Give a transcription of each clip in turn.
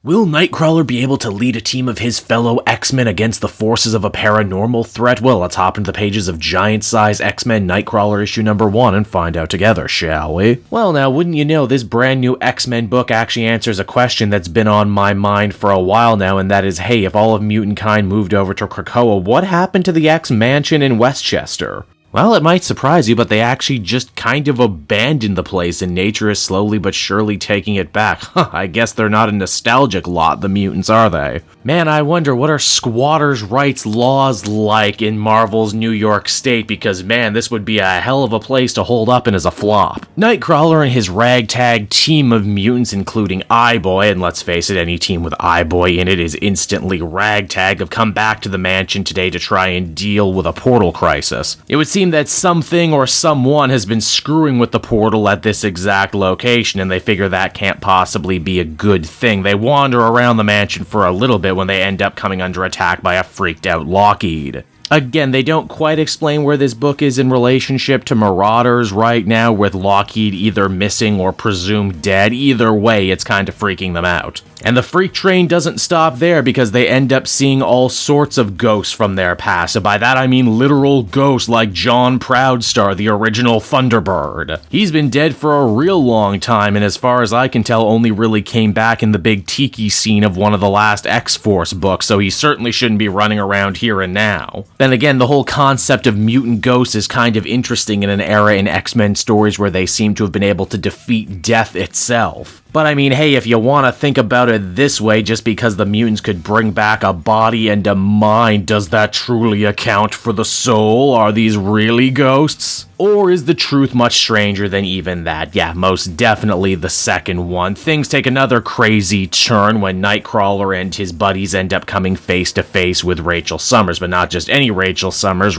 Will Nightcrawler be able to lead a team of his fellow X-Men against the forces of a paranormal threat? Well, let's hop into the pages of Giant Size X-Men Nightcrawler issue number 1 and find out together, shall we? Well, now, wouldn't you know, this brand new X-Men book actually answers a question that's been on my mind for a while now, and that is, hey, if all of mutant kind moved over to Krakoa, what happened to the X-Mansion in Westchester? Well, it might surprise you, but they actually just kind of abandoned the place, and nature is slowly but surely taking it back. I guess they're not a nostalgic lot, the mutants, are they? Man, I wonder, what are squatters' rights laws like in Marvel's New York State? Because, man, this would be a hell of a place to hold up in as a flop. Nightcrawler and his ragtag team of mutants, including Eye-Boy, and let's face it, any team with Eye-Boy in it is instantly ragtag, have come back to the mansion today to try and deal with a portal crisis. It would seem that something or someone has been screwing with the portal at this exact location, and they figure that can't possibly be a good thing. They wander around the mansion for a little bit when they end up coming under attack by a freaked out Lockheed. Again, they don't quite explain where this book is in relationship to Marauders right now, with Lockheed either missing or presumed dead. Either way, it's kind of freaking them out. And the freak train doesn't stop there, because they end up seeing all sorts of ghosts from their past. So by that I mean literal ghosts like John Proudstar, the original Thunderbird. He's been dead for a real long time, and as far as I can tell only really came back in the big tiki scene of one of the last X-Force books, so he certainly shouldn't be running around here and now. Then again, the whole concept of mutant ghosts is kind of interesting in an era in X-Men stories where they seem to have been able to defeat death itself. But I mean, hey, if you want to think about it this way, just because the mutants could bring back a body and a mind, does that truly account for the soul? Are these really ghosts? Or is the truth much stranger than even that? Yeah, most definitely the second one. Things take another crazy turn when Nightcrawler and his buddies end up coming face to face with Rachel Summers, but not just any Rachel Summers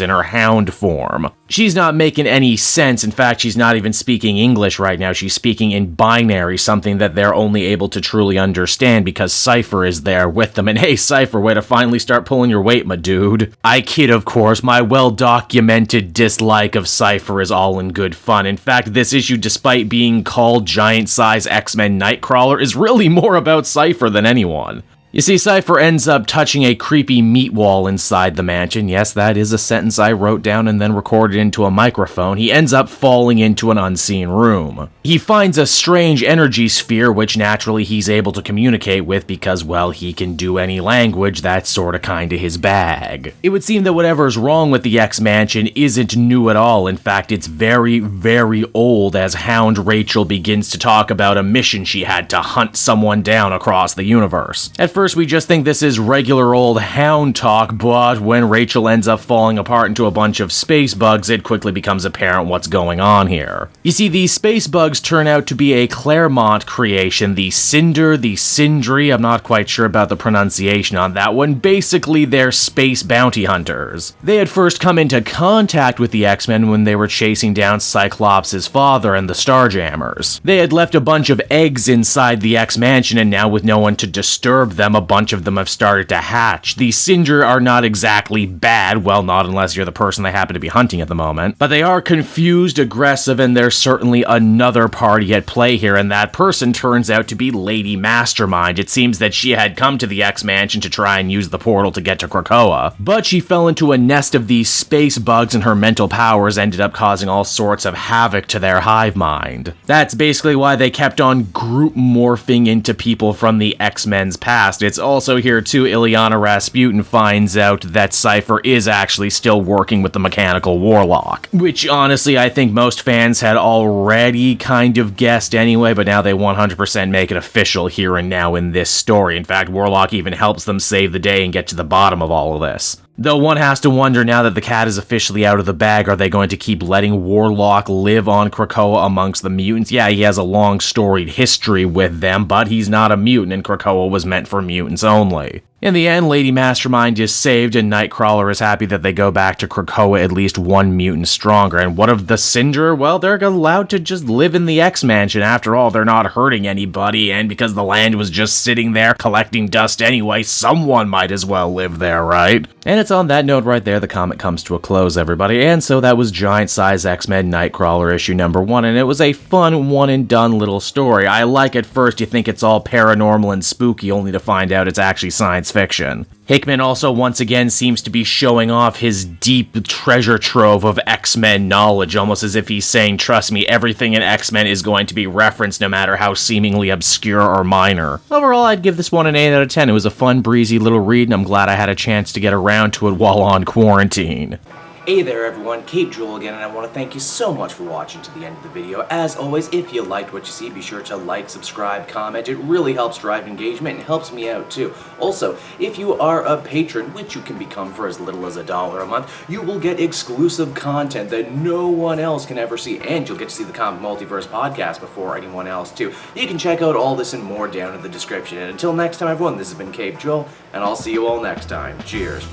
in her Hound form. She's not making any sense. In fact, she's not even speaking English right now. She's speaking in binary, something that they're only able to truly understand because Cypher is there with them. And hey, Cypher, way to finally start pulling your weight, my dude. I kid, of course. My well-documented dislike of Cypher is all in good fun. In fact, this issue, despite being called Giant Size X-Men Nightcrawler, is really more about Cypher than anyone. You see, Cypher ends up touching a creepy meat wall inside the mansion. Yes, that is a sentence I wrote down and then recorded into a microphone. He ends up falling into an unseen room. He finds a strange energy sphere, which naturally he's able to communicate with because, well, he can do any language. That's sorta kinda his bag. It would seem that whatever's wrong with the X-Mansion isn't new at all. In fact, it's very, very old, as Hound Rachel begins to talk about a mission she had to hunt someone down across the universe. At first, we just think this is regular old Hound talk, but when Rachel ends up falling apart into a bunch of space bugs, it quickly becomes apparent what's going on here. You see, these space bugs turn out to be a Claremont creation, the Cinder, the Sindri, I'm not quite sure about the pronunciation on that one. Basically, they're space bounty hunters. They had first come into contact with the X-Men when they were chasing down Cyclops' father and the Starjammers. They had left a bunch of eggs inside the X-Mansion, and now with no one to disturb them, a bunch of them have started to hatch. The Cinder are not exactly bad, well, not unless you're the person they happen to be hunting at the moment, but they are confused, aggressive, and there's certainly another party at play here, and that person turns out to be Lady Mastermind. It seems that she had come to the X-Mansion to try and use the portal to get to Krakoa, but she fell into a nest of these space bugs, and her mental powers ended up causing all sorts of havoc to their hive mind. That's basically why they kept on group morphing into people from the X-Men's past. It's also here too, Ileana Rasputin finds out that Cypher is actually still working with the Mechanical Warlock, which honestly I think most fans had already kind of guessed anyway, but now they 100% make it official here and now in this story. In fact, Warlock even helps them save the day and get to the bottom of all of this. Though one has to wonder, now that the cat is officially out of the bag, are they going to keep letting Warlock live on Krakoa amongst the mutants? Yeah, he has a long storied history with them, but he's not a mutant, and Krakoa was meant for mutants only. In the end, Lady Mastermind is saved, and Nightcrawler is happy that they go back to Krakoa at least one mutant stronger. And what of the Cinder? Well, they're allowed to just live in the X-Mansion. After all, they're not hurting anybody, and because the land was just sitting there collecting dust anyway, someone might as well live there, right? And it's on that note right there the comic comes to a close, everybody. And so that was Giant Size X-Men Nightcrawler issue number 1, and it was a fun one-and-done little story. I like at first you think it's all paranormal and spooky, only to find out it's actually science fiction. Hickman also once again seems to be showing off his deep treasure trove of X-Men knowledge, almost as if he's saying, trust me, everything in X-Men is going to be referenced no matter how seemingly obscure or minor. Overall, I'd give this one an 8 out of 10. It was a fun, breezy little read, and I'm glad I had a chance to get around to it while on quarantine. Hey there everyone, Cape Joel again, and I want to thank you so much for watching to the end of the video. As always, if you liked what you see, be sure to like, subscribe, comment. It really helps drive engagement and helps me out too. Also, if you are a patron, which you can become for as little as $1 a month, you will get exclusive content that no one else can ever see, and you'll get to see the Comic Multiverse podcast before anyone else too. You can check out all this and more down in the description. And until next time everyone, this has been Cape Joel, and I'll see you all next time. Cheers.